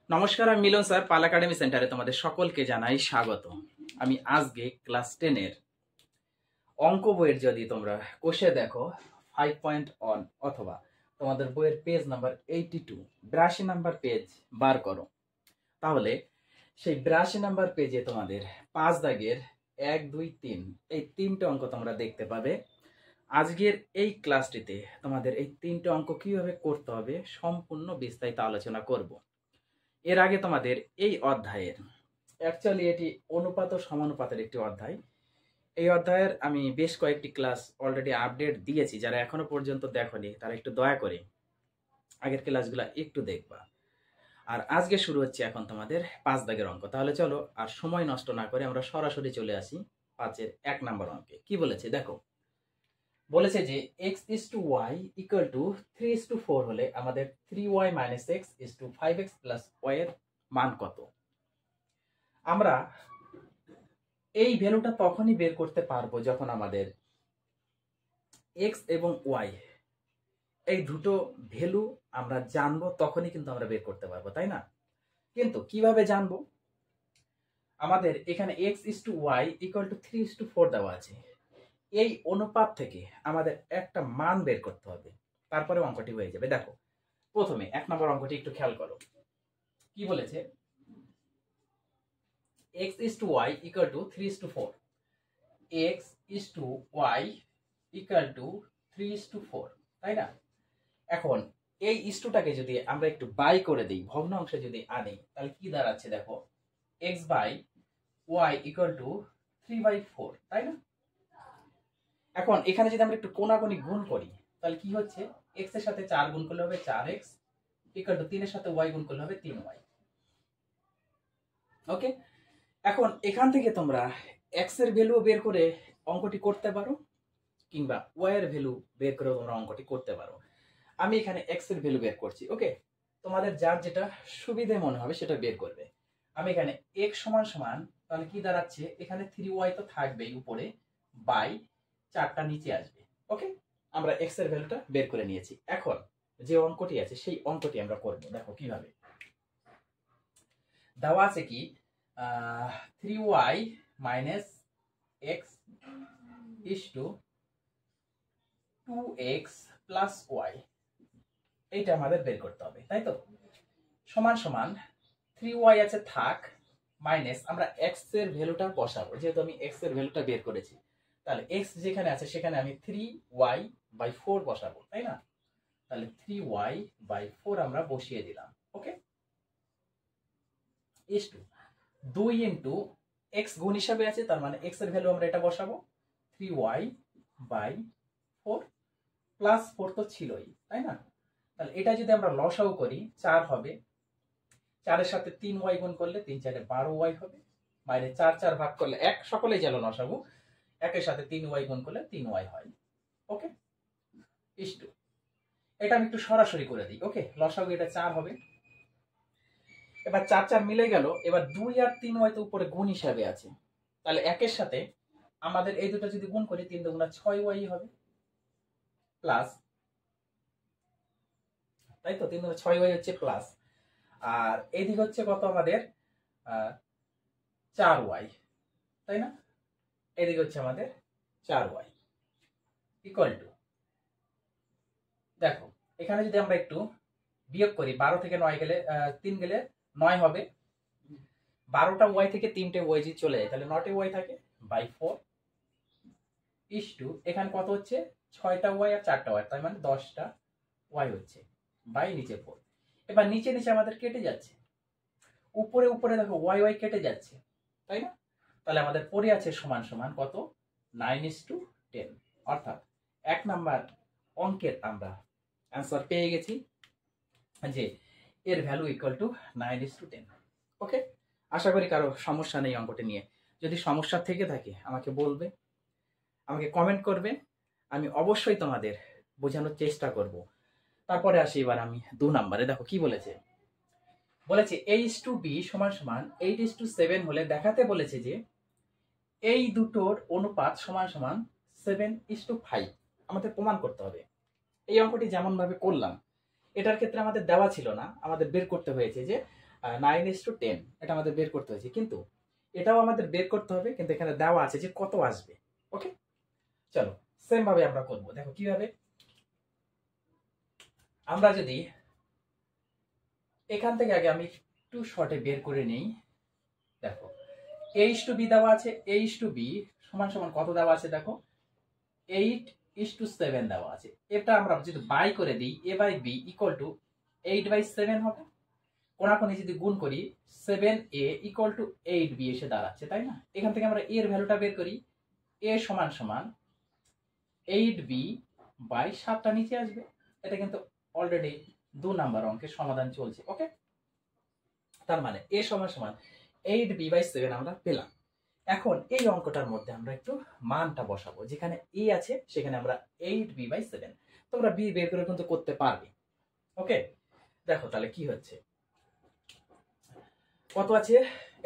নমস্কার, আমি মিলন স্যার, পাল একাডেমি সেন্টারে তোমাদের সকলকে জানাই স্বাগত। আমি আজকে ক্লাস 10-এর অঙ্ক বইয়ের যদি তোমরা কোষে দেখো 5.1 অথবা তোমাদের বইয়ের পেজ নাম্বার 82 82 নাম্বার পেজ বার করো, তাহলে সেই 82 নাম্বার পেজে তোমাদের 5 দাগের 1 2 3 এই তিনটে অঙ্ক তোমরা দেখতে পাবে। আজকের এই ক্লাসটিতে তোমাদের এই তিনটে অঙ্ক কিভাবে করতে হবে সম্পূর্ণ বিস্তারিত আলোচনা করব। এর আগে তোমাদের এই অধ্যায়ের অ্যাকচুয়ালি এটি অনুপাত ও সমানুপাতের একটি অধ্যায়। এই অধ্যায়ের আমি বেশ কয়েকটি ক্লাস অলরেডি আপডেট দিয়েছি। যারা এখনো পর্যন্ত দেখোনি তারা একটু দয়া করে আগের ক্লাসগুলো একটু দেখবা। আর আজকে শুরু হচ্ছে এখন তোমাদের 5 দাগের অঙ্ক। তাহলে চলো আর সময় নষ্ট না করে আমরা সরাসরি চলে আসি 5-এর 1 নম্বর অঙ্কে। কি বলেছে দেখো, বলেছে যে x/y = 3:4 হলে আমাদের 3y - x = 5x + y এর মান কত। আমরা এই ভ্যালুটা তখনই বের করতে পারবো যখন আমাদের x এবং y এই দুটো ভ্যালু আমরা জানবো, তখনই কিন্তু আমরা বের করতে পারবো, তাই না? কিন্তু কিভাবে জানবো? আমাদের এখানে x/y = 3:4 দেওয়া আছে। এই অনুপাত থেকে আমাদের একটা মান বের করতে হবে, তারপরে অঙ্কটি হয়ে যাবে। দেখো, প্রথমে 1 নম্বর অঙ্কটি একটু খেয়াল করো। কি বলেছে? x/y = 3:4, x/y = 3:4, তাই না? এখন এই ইস্টুটাকে যদি আমরা একটু বাই করে দিই, ভগ্নাংশে যদি আনি, তাহলে কি দাঁড়াচ্ছে দেখো, x/y = 3/4, তাই না? এখন এখানে যদি আমরা একটু কোণাকুণি গুণ করি, তাহলে কি হচ্ছে, x এর সাথে 4 গুণ করলে হবে 4x = 3 এর সাথে y গুণ করলে হবে 3y। ওকে, এখন এখান থেকে তোমরা x এর ভ্যালু বের করে অঙ্কটি করতে পারো, কিংবা y এর ভ্যালু বের করে তোমরা অঙ্কটি করতে পারো। আমি এখানে x এর ভ্যালু বের করছি। ওকে, তোমাদের যার যেটা সুবিধে মনে হবে সেটা বের করবে। আমি এখানে x = তাহলে কি দাঁড়াচ্ছে, এখানে 3y তো থাকবেই উপরে, বাই 4টা নিচে আসবে। ওকে, আমরা x এর ভ্যালুটা বের করে নিয়েছি। এখন যে অঙ্কটি আছে সেই অঙ্কটি আমরা করব। দেখো কিভাবে দেওয়া আছে, কি 3y - x = 2x + y, এইটা আমাদের বের করতে হবে, তাই তো? সমান সমান 3y আছে থাক, মাইনাস আমরা x এর ভ্যালুটা বসাবো। যেহেতু আমি x এর ভ্যালুটা বের করেছি, তাহলে x যেখানে আছে সেখানে আমি 3y/4 বসাবো, তাই না? তাহলে 3y/4 আমরা বসিয়ে দিলাম। ওকে, = 2 × x গুণ হিসাবে আছে, তার মানে x এর ভ্যালু আমরা এটা বসাবো, 3y/4 প্লাস 4 তো ছিলই, তাই না? তাহলে এটা যদি আমরা লসাগু করি 4 হবে, 4 এর সাথে 3y গুণ করলে 3 × 4 = 12y হবে, মানে 4 4 ভাগ করলে 1, সকলেই জানো লসাগু, 1 এর সাথে 3y গুণ করলে 3y হয়। ওকে, = এটা আমি একটু সরাসরি করে দিই। ওকে, লসাগু এটা 4 হবে। এবার 4 4 মিলে গেল। এবার 2 আর 3y তো উপরে গুণ হিসাবে আছে, তাহলে 1 এর সাথে আমাদের এই দুটো যদি গুণ করি 3 × 2 = 6y হবে, প্লাস, তাই তো? 3 × 2 = 6y হচ্ছে প্লাস, আর এইদিকে হচ্ছে কত আমাদের 4y, তাই না? এদিকে হচ্ছে আমাদের 4y = দেখো, এখানে যদি আমরা একটু বিয়োগ করি, 12 থেকে 9 গেলে 3 গেলে 9 হবে, 12টা y থেকে 3টে y যদি চলে যায় তাহলে 9টে y থাকে, /4 = এখানে কত হচ্ছে, 6টা y আর 4টা y, তার মানে 10টা y হচ্ছে, বাই নিচে 4। এবার নিচে নিচে আমাদের কেটে যাচ্ছে, উপরে উপরে দেখো y y কেটে যাচ্ছে, তাই না? তাহলে আমাদের পড়ে আছে সমান সমান কত, 9:10। অর্থাৎ 1 নাম্বার অঙ্কের আমরা অ্যান্সার পেয়ে গেছি যে এর ভ্যালু = 9:10। ওকে, আশা করি কারো সমস্যা নেই অঙ্কটি নিয়ে। যদি সমস্যা থেকে থাকে আমাকে বলবে, আমাকে কমেন্ট করবে, আমি অবশ্যই তোমাদের বোঝানোর চেষ্টা করব। তারপরে আসি এবার আমি 2 নম্বরে। দেখো কি বলেছে, বলেছে a/b = 8:7 হলে দেখাতে বলেছে যে এই দুটোর অনুপাত সমান সমান 7:5। আমাদের প্রমাণ করতে হবে। এই অঙ্কটি যেমন ভাবে করলাম, এটার ক্ষেত্রে আমাদের দেওয়া ছিল না, আমাদের বের করতে হয়েছে যে 9:10 এটা আমাদের বের করতে হয়েছে, কিন্তু এটাও আমাদের বের করতে হবে, কিন্তু এখানে দেওয়া আছে যে কত আসবে। ওকে, চলো সেম ভাবে আমরা করব। দেখো কিভাবে, আমরা যদি এখান থেকে আগে আমি একটু শর্টে বের করে নেই। দেখো a/b দেওয়া আছে, a/b সমান সমান কত দেওয়া আছে, দেখো 8:7 দেওয়া আছে। এটা আমরা যদি বাই করে দিই, a/b = 8/7 হবে। কোনাকুনি যদি গুণ করি 7a = 8b এসে দাঁড়াচ্ছে, তাই না? এখান থেকে আমরা এর ভ্যালুটা বের করি, a সমান সমান 8b/7টা নিচে আসবে। এটা কিন্তু অলরেডি 2 নাম্বার অঙ্কের সমাধান চলছে। ওকে, তার মানে a সমান সমান 8b/7 আমরা পেলাম। এখন এই অঙ্কটার মধ্যে আমরা একটু মানটা বসাবো, যেখানে a আছে সেখানে আমরা 8b/7, তোমরা b বের করে কিন্তু করতে পারবে। ওকে, দেখো তাহলে কি হচ্ছে, কত আছে,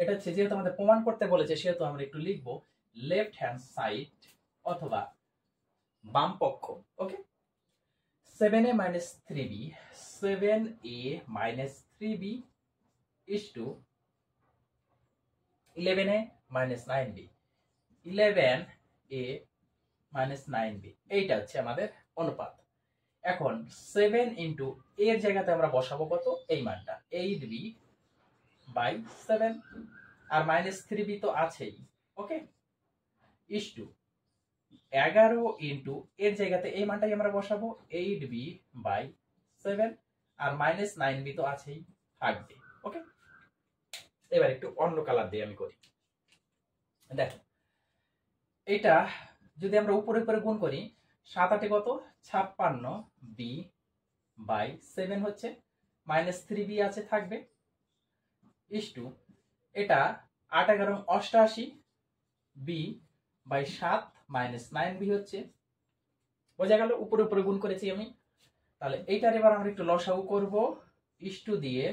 এটা হচ্ছে যেহেতু আমাদের প্রমাণ করতে বলেছে সেহেতু আমরা একটু লিখবো লেফট হ্যান্ড সাইড অথবা বাম পক্ষ। ওকে, 7a - 3b, 7a - 3b = 11a - 9b, 11a - 9b, এইটা হচ্ছে আমাদের অনুপাত। এখন 7 ইন্টু এর জায়গাতে আমরা বসাবো কত, এই মানটা 8b/7, আর -3b তো আছেই। ওকে, = 11 ইন্টু এর জায়গাতে এই মানটাই আমরা বসাবো 8b/7, আর -9b তো আছেই, থাকবে। ওকে, এবার একটু অন্য কালার দিয়ে আমি করি। দেখো এটা যদি আমরা উপরে উপরে গুণ করি, 7 8 কত, 56b/7 হচ্ছে, -3b আছে থাকবে, = এটা 8 11 88 b/7 -9b হচ্ছে। বোঝা গেল, উপরে উপরে গুণ করেছি আমি। তাহলে এইটার এবার আমরা একটু লসাগু করব, = দিয়ে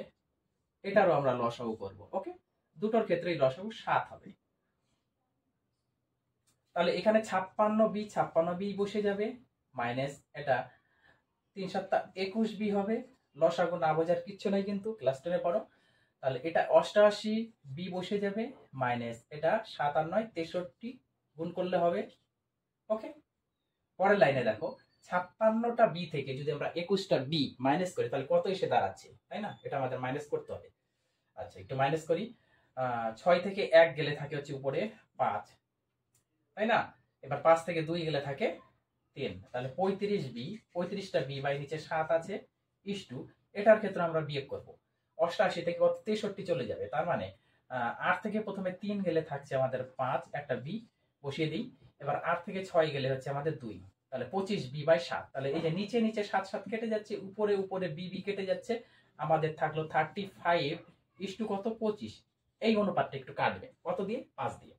এটারও আমরা লসাগু করব। ওকে, দুটোর ক্ষেত্রেই লসাগু 7 হবে। তাহলে এখানে 56b বসে যাবে, মাইনাস এটা 3 7 21b হবে। লসাগু না বোঝার কিচ্ছু নাই, কিন্তু ক্লাস 10 পড়ো। তাহলে এটা 88b বসে যাবে, মাইনাস এটা 7 আর 9 63 গুণ করলে হবে। ওকে, পরের লাইনে দেখো 56টা বি থেকে যদি আমরা 21টা বি মাইনাস করি তাহলে কত এসে দাঁড়াচ্ছে, তাই না? এটা আমাদের মাইনাস করতে হবে। আচ্ছা, একটু মাইনাস করি। 6 থেকে 1 গেলে থাকে হচ্ছে উপরে 5, তাই না? এবার 5 থেকে 2 গেলে থাকে 3, তাহলে 35b, 35টা বি বাই নিচে 7 আছে, এটার ক্ষেত্রে আমরা বিয়োগ করব। 88 থেকে কত 63 চলে যাবে, তার মানে 8 থেকে প্রথমে 3 গেলে থাকছে আমাদের 5, একটা বি বসিয়ে দিই। এবার 8 থেকে 6 গেলে হচ্ছে আমাদের 2, তাহলে 25b/7। তাহলে এই যে নিচে নিচে 7 7 কেটে যাচ্ছে, উপরে উপরে বি কেটে যাচ্ছে, আমাদের থাকলো 35 কত 25। এই অনুপাতটা একটু কাটবে কত দিয়ে, 5 দিয়ে।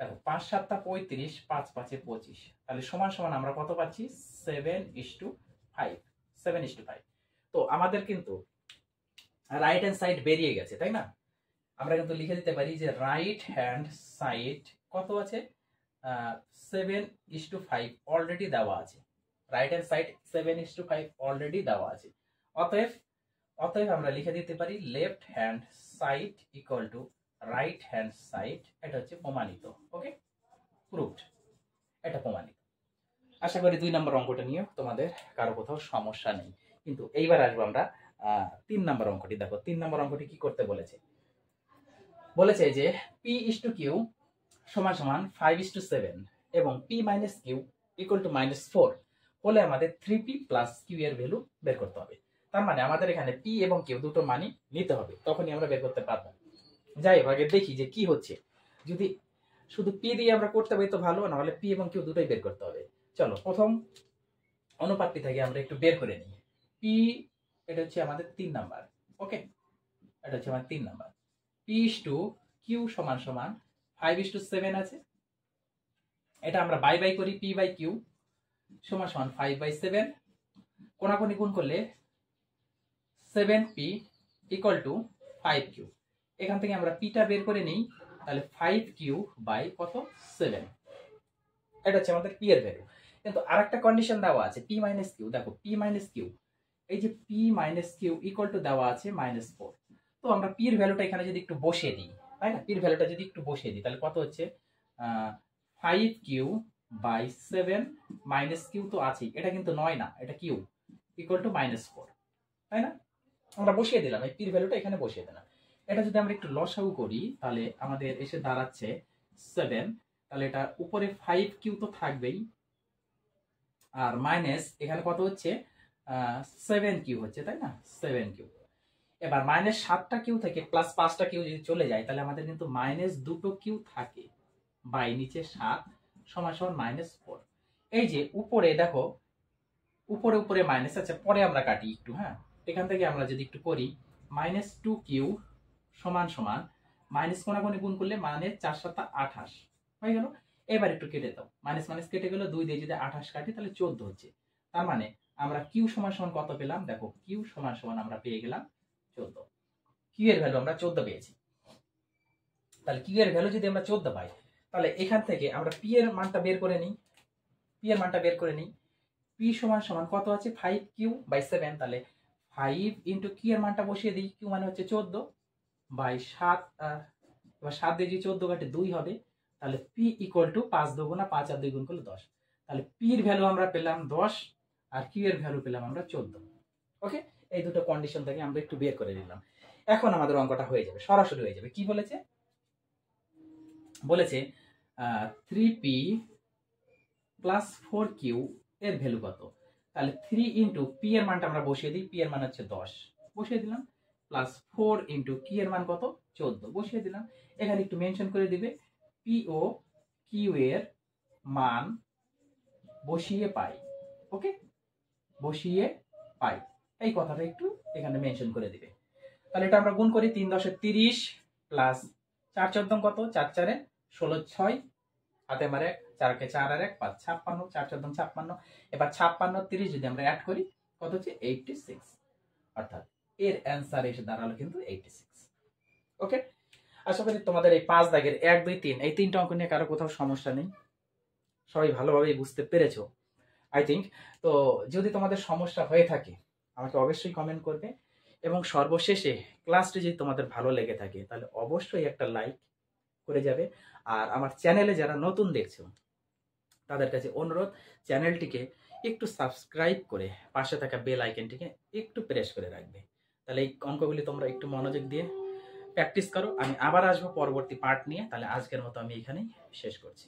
দেখো 5 7 35, 5 5 25, তাহলে সমান সমান আমরা কত পাচ্ছি, 7:5, 7:5। তো আমাদের কিন্তু রাইট হ্যান্ড সাইড বেরিয়ে গেছে, তাই না? আমরা কিন্তু লিখে দিতে পারি যে রাইট হ্যান্ড সাইড কত আছে, 7:5 অলরেডি দেওয়া আছে। রাইট হ্যান্ড সাইড 7:5 অলরেডি দেওয়া আছে। অতএব আমরা লিখে দিতে পারি left hand side equal to right hand side. এটা হচ্ছে প্রমাণিত। ওকে, প্রুভড, এটা প্রমাণিত। আশা করি 2 নম্বর অঙ্কটা নিয়ে তোমাদের কারো কোথাও সমস্যা নেই। কিন্তু এইবার আসবো আমরা 3 নম্বর অঙ্কটি। দেখো 3 নম্বর অঙ্কটি কি করতে বলেছে, বলেছে যে p/q সমান সমান 5:7 এবং p-q ইকুয়াল টু -4 হলে আমাদের 3p + q এর ভ্যালু বের করতে হবে। তার মানে আমাদের এখানে p এবং q দুটো মানই নিতে হবে, তখনই আমরা বের করতে পারবো। যাই হোক, আগে দেখি যে কি হচ্ছে। যদি শুধু p দিয়ে আমরা করতে পারি তো ভালো, না হলে p এবং q দুটোই বের করতে হবে। চলো প্রথম অনুপাতটি থেকে আমরা একটু বের করে নিই। p এটা হচ্ছে আমাদের 3 নাম্বার। ওকে, এটা হচ্ছে আমাদের 3 নাম্বার। p/q সমান সমান 5:7 আছে, এটা আমরা বাই বাই করি, p/q সমান সমান 5/7, কোনাকুনি গুণ করলে 7p = 5q। এখান থেকে আমরা pটা বের করে নিই, তাহলে 5q বাই কত 7, এটা হচ্ছে আমাদের p এর ভ্যালু। কিন্তু আরেকটা কন্ডিশন দেওয়া আছে p-q। দেখো p-q, এই যে p-q ইকুয়াল টু দেওয়া আছে -4, তো আমরা পির ভ্যালুটা এখানে যদি একটু বসিয়ে দিই, তাই না, পির ভ্যালুটা যদি একটু বসিয়ে দিই তাহলে কত হচ্ছে 5q/7 মাইনাস কিউ তো আছেই, এটা কিন্তু 9 না, এটা কিউ ইকুয়াল টু -4, তাই না? আমরা বসিয়ে দিলাম, এই পির ভ্যালুটা এখানে বসিয়ে দিলাম। এটা যদি আমরা একটু লসাগু করি তাহলে আমাদের এসে দাঁড়াচ্ছে 7, তাহলে এটা উপরে 5q তো থাকবেই, আর মাইনাস এখানে কত হচ্ছে 7q হচ্ছে, তাই না, 7q। এবার -7টা কিউ থেকে +5টা কিউ যদি চলে যায় তাহলে আমাদের কিন্তু -2টো কিউ থাকে, বাই নিচে 7 সমান -4। এই যে উপরে দেখো, উপরে উপরে মাইনাস, আচ্ছা পরে আমরা কাটি একটু, হ্যাঁ, এখান থেকে আমরা যদি একটু করি -2q সমান সমান মাইনাস কোনাকুনি গুণ করলে -4 × 7 = 28 হয়ে গেল। এবার একটু কেটে দাও, মাইনাস মাইনাস কেটে গেল, 2 দিয়ে যদি 28 কাটি তাহলে 14 হচ্ছে। তার মানে আমরা কিউ সমান সমান কত পেলাম, দেখো কিউ সমান সমান আমরা পেয়ে গেলাম 14। কিউ এর ভ্যালু আমরা 14 পেয়েছি। তাহলে কিউ এর ভ্যালু যদি আমরা 14 পাই তাহলে এখান থেকে আমরা পি এর মানটা বের করে নিই, পি এর মানটা বের করে নিই। পি সমান সমান কত আছে 5q/7, তাহলে 5 ইন্টু কিউ এর মানটা বসিয়ে দিই, কিউ মানে হচ্ছে 14/7, এবার 7 দিয়ে যদি 14 কাটে 2 হবে, তাহলে পি ইকুয়াল টু 5 × 2 = 5 আর 2 গুণ করলে 10। তাহলে পি এর ভ্যালু আমরা পেলাম 10 আর কিউ এর ভ্যালু পেলাম আমরা 14। ওকে, এই দুটো কন্ডিশন থেকে আমরা একটু বের করে নিলাম। এখন আমাদের অঙ্কটা হয়ে যাবে, সরাসরি হয়ে যাবে। কি বলেছে, বলেছে 3p + 4q এর ভ্যালু কত। তাহলে 3 ইন্টু পি এর মানটা আমরা বসিয়ে দিই, পি এর মান হচ্ছে 10 বসিয়ে দিলাম, প্লাস 4 ইন্টু কি এর মান কত 14 বসিয়ে দিলাম। এখানে একটু মেনশন করে দিবে পি ও কিউ এর মান বসিয়ে পাই। ওকে, বসিয়ে পাই, এই কথাটা একটু এখানে মেনশন করে দিবে। তাহলে এটা আমরা গুণ করি, 3 × 10 = 30 প্লাস 4 × 14 কত, 4 × 4 = 16, 6 হাতে আমার 1, 4 কে 4 আর 1 5, 56, 4 × 14 = 56। এবার 56 30 যদি আমরা অ্যাড করি কত হচ্ছে 86, অর্থাৎ এর অ্যান্সার এসে দাঁড়ালো কিন্তু 86। ওকে, আশা করি তোমাদের এই 5 দাগের 1 2 3 এই তিনটা অঙ্ক নিয়ে কারো কোথাও সমস্যা নেই, সবাই ভালোভাবেই বুঝতে পেরেছো আই থিঙ্ক। তো যদি তোমাদের সমস্যা হয়ে থাকে আমাকে অবশ্যই কমেন্ট করবে, এবং সর্বশেষে ক্লাসটি যদি তোমাদের ভালো লেগে থাকে তাহলে অবশ্যই একটা লাইক করে যাবে। আর আমার চ্যানেলে যারা নতুন দেখছো তাদের কাছে অনুরোধ, চ্যানেলটিকে একটু সাবস্ক্রাইব করে পাশে থাকা বেল আইকনটিকে একটু প্রেস করে রাখবে। তাহলে এই অঙ্কগুলি তোমরা একটু মনোযোগ দিয়ে প্র্যাকটিস করো। আমি আবার আসবো পরবর্তী পার্ট নিয়ে। তাহলে আজকের মতো আমি এখানেই শেষ করছি।